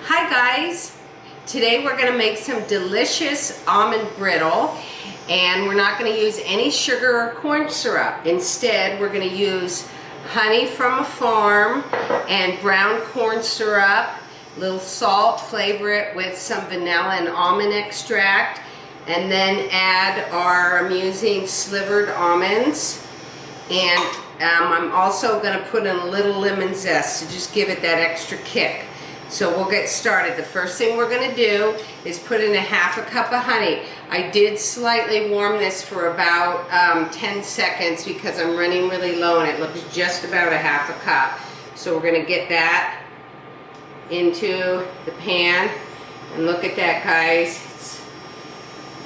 Hi guys, today we're going to make some delicious almond brittle, and we're not going to use any sugar or corn syrup. Instead, we're going to use honey from a farm and brown corn syrup, a little salt, flavor it with some vanilla and almond extract, and then add our amusing slivered almonds. And I'm also going to put in a little lemon zest to just give it that extra kick. So we'll get started. The first thing we're going to do is put in a half a cup of honey. I did slightly warm this for about 10 seconds because I'm running really low and it looks just about a half a cup. So we're going to get that into the pan, and look at that, guys. It's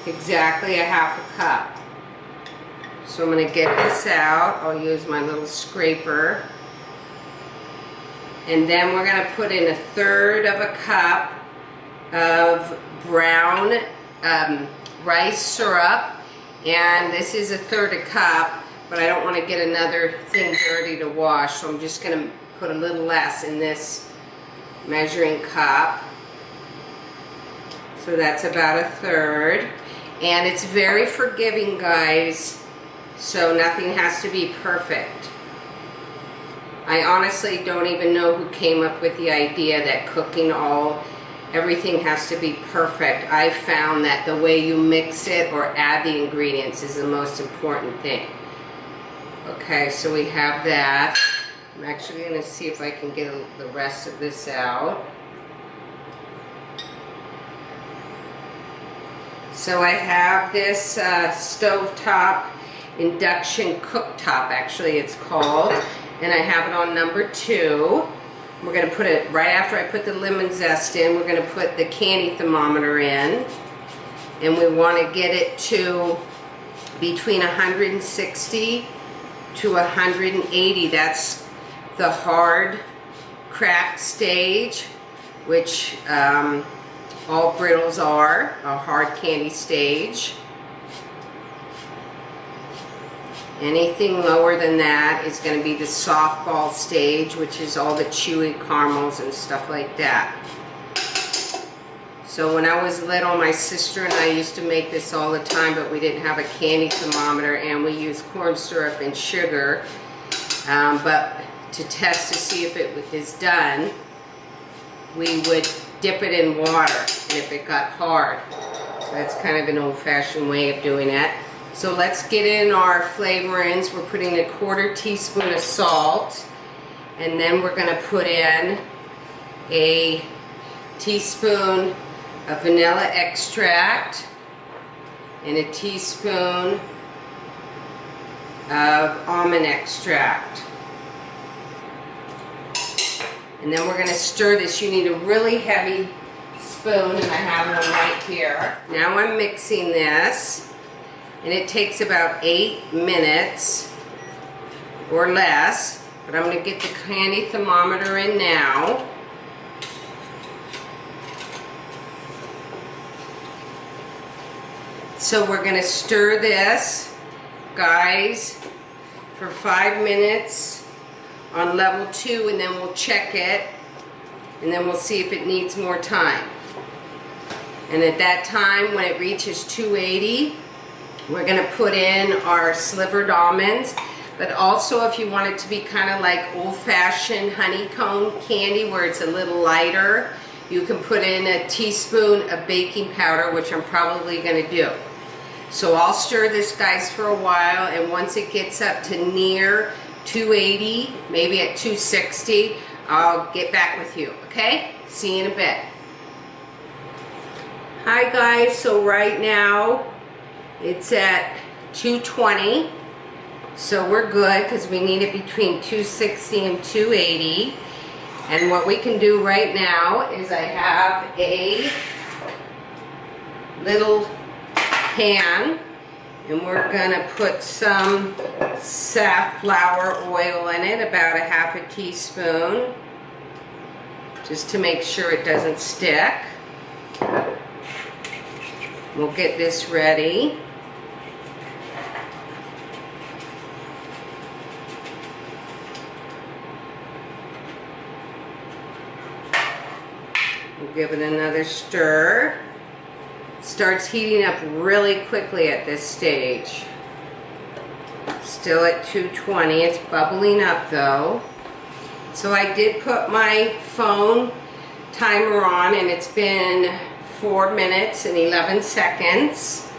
exactly a half a cup. So I'm going to get this out. I'll use my little scraper. And then we're going to put in 1/3 of a cup of brown rice syrup. And this is 1/3 a cup, but I don't want to get another thing dirty to wash. So I'm just going to put a little less in this measuring cup. So that's about 1/3. And it's very forgiving, guys. So nothing has to be perfect. I honestly don't even know who came up with the idea that everything has to be perfect. I found that the way you mix it or add the ingredients is the most important thing. Okay, so we have that. I'm actually going to see if I can get the rest of this out. So I have this stovetop induction cooktop, actually it's called. And I have it on number 2. We're going to put it right after I put the lemon zest in. We're going to put the candy thermometer in, and we want to get it to between 160 to 180. That's the hard cracked stage, which all brittles are, a hard candy stage. Anything lower than that is going to be the softball stage, which is all the chewy caramels and stuff like that. So when I was little, my sister and I used to make this all the time, but we didn't have a candy thermometer, and we used corn syrup and sugar. But to test to see if it is done, we would dip it in water, and if it got hard. So that's kind of an old-fashioned way of doing it. So let's get in our flavorings. We're putting a 1/4 teaspoon of salt, and then we're going to put in a teaspoon of vanilla extract and a teaspoon of almond extract. And then we're going to stir this. You need a really heavy spoon, and I have one right here. Now I'm mixing this. And it takes about 8 minutes or less, but I'm going to get the candy thermometer in now. So we're going to stir this, guys, for 5 minutes on level 2, and then we'll check it, and then we'll see if it needs more time. And at that time, when it reaches 280, we're going to put in our slivered almonds, but also if you want it to be kind of like old-fashioned honeycomb candy where it's a little lighter, you can put in a teaspoon of baking powder, which I'm probably going to do. So I'll stir this, guys, for a while, and once it gets up to near 280, maybe at 260, I'll get back with you, okay? See you in a bit. Hi, guys. So right now, it's at 220, so we're good because we need it between 260 and 280. And what we can do right now is I have a little pan, and we're going to put some safflower oil in it, about a ½ teaspoon, just to make sure it doesn't stick. We'll get this ready. We'll give it another stir. It starts heating up really quickly at this stage. Still at 220. It's bubbling up though. So I did put my phone timer on, and it's been 4 minutes and 11 seconds.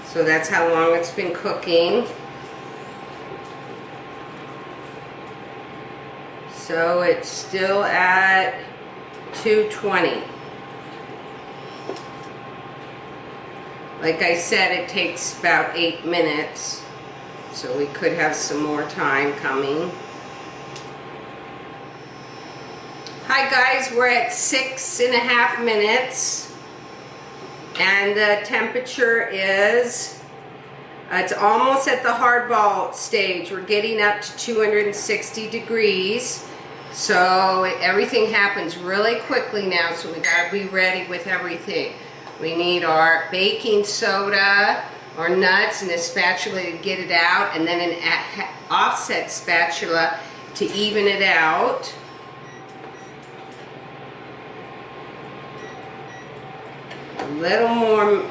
So that's how long it's been cooking. So it's still at 220. Like I said, it takes about 8 minutes. So we could have some more time coming. Hi guys, we're at 6.5 minutes. And the temperature is, it's almost at the hardball stage. We're getting up to 260 degrees. So everything happens really quickly now, so we gotta be ready with everything. We need our baking soda, our nuts, and a spatula to get it out, and then an offset spatula to even it out. A little more.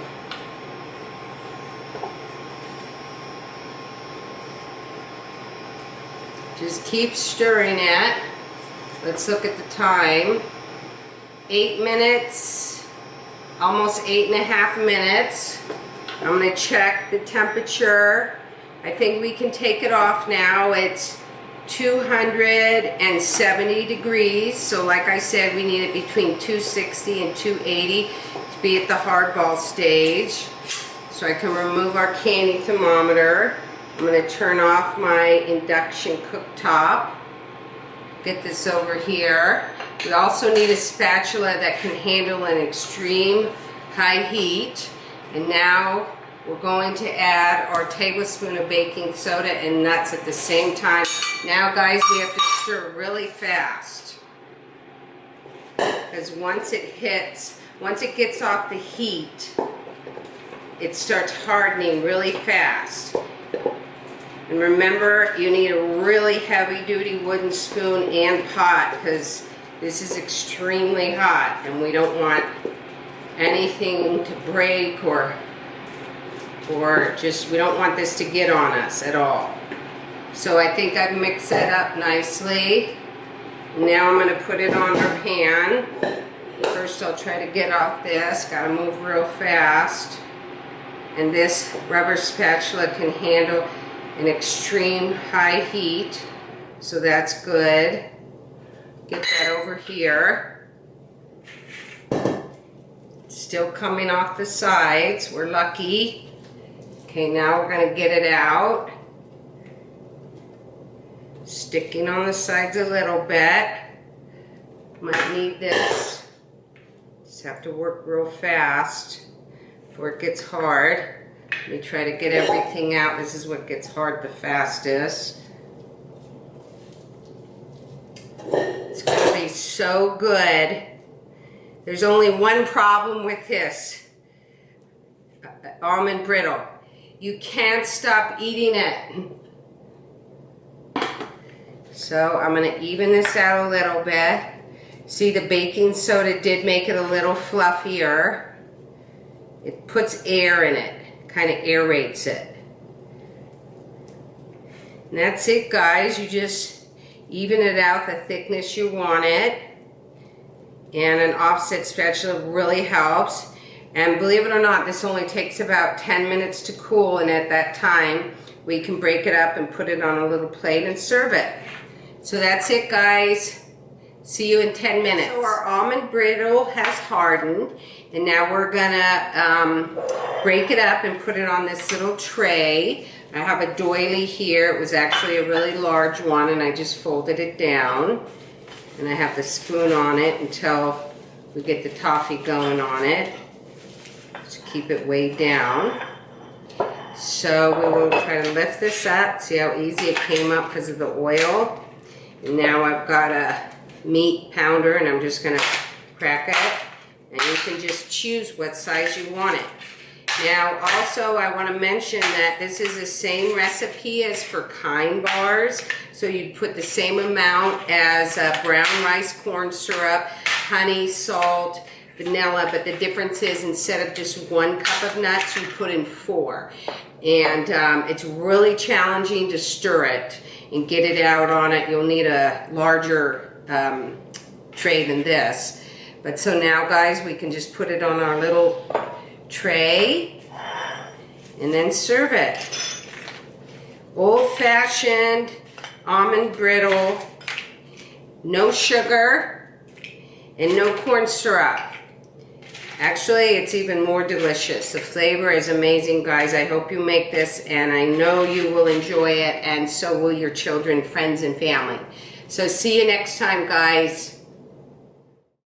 Just keep stirring it. Let's look at the time. 8 minutes, almost 8.5 minutes. I'm going to check the temperature. I think we can take it off now. It's 270 degrees. So like I said, we need it between 260 and 280 to be at the hardball stage. So I can remove our candy thermometer. I'm going to turn off my induction cooktop. Get this over here. We also need a spatula that can handle an extreme high heat. And now we're going to add our tablespoon of baking soda and nuts at the same time. Now guys, we have to stir really fast. Because once it gets off the heat, it starts hardening really fast. And remember, you need a really heavy-duty wooden spoon and pot, because this is extremely hot and we don't want anything to break or just, we don't want this to get on us at all. So I think I've mixed that up nicely. Now I'm going to put it on our pan. First I'll try to get off this, gotta move real fast. And this rubber spatula can handle an extreme high heat, so that's good. Get that over here. Still coming off the sides, we're lucky. Okay, now we're gonna get it out. Sticking on the sides a little bit. Might need this. Just have to work real fast before it gets hard. Let me try to get everything out. This is what gets hard the fastest. It's going to be so good. There's only one problem with this almond brittle. You can't stop eating it. So I'm going to even this out a little bit. See, the baking soda did make it a little fluffier. It puts air in it. Kind of aerates it. And that's it guys, you just even it out the thickness you want it, and an offset spatula really helps. And believe it or not, this only takes about 10 minutes to cool, and at that time we can break it up and put it on a little plate and serve it. So that's it guys. See you in 10 minutes. So our almond brittle has hardened, and now we're gonna break it up and put it on this little tray. I have a doily here. It was actually a really large one, and I just folded it down. And I have the spoon on it until we get the toffee going on it. To keep it weighed down. So we will try to lift this up. See how easy it came up because of the oil. And now I've got a meat pounder, and I'm just going to crack it, and you can just choose what size you want it. Now also I want to mention that this is the same recipe as for KINDBARS, so you'd put the same amount as brown rice corn syrup, honey, salt, vanilla, but the difference is instead of just 1 cup of nuts, you put in 4. And it's really challenging to stir it and get it out on it. You'll need a larger tray than this. But so now, guys, we can just put it on our little tray and then serve it. Old-fashioned almond brittle, no sugar, and no corn syrup. Actually, it's even more delicious. The flavor is amazing, guys. I hope you make this, and I know you will enjoy it, and so will your children, friends, and family. So see you next time, guys.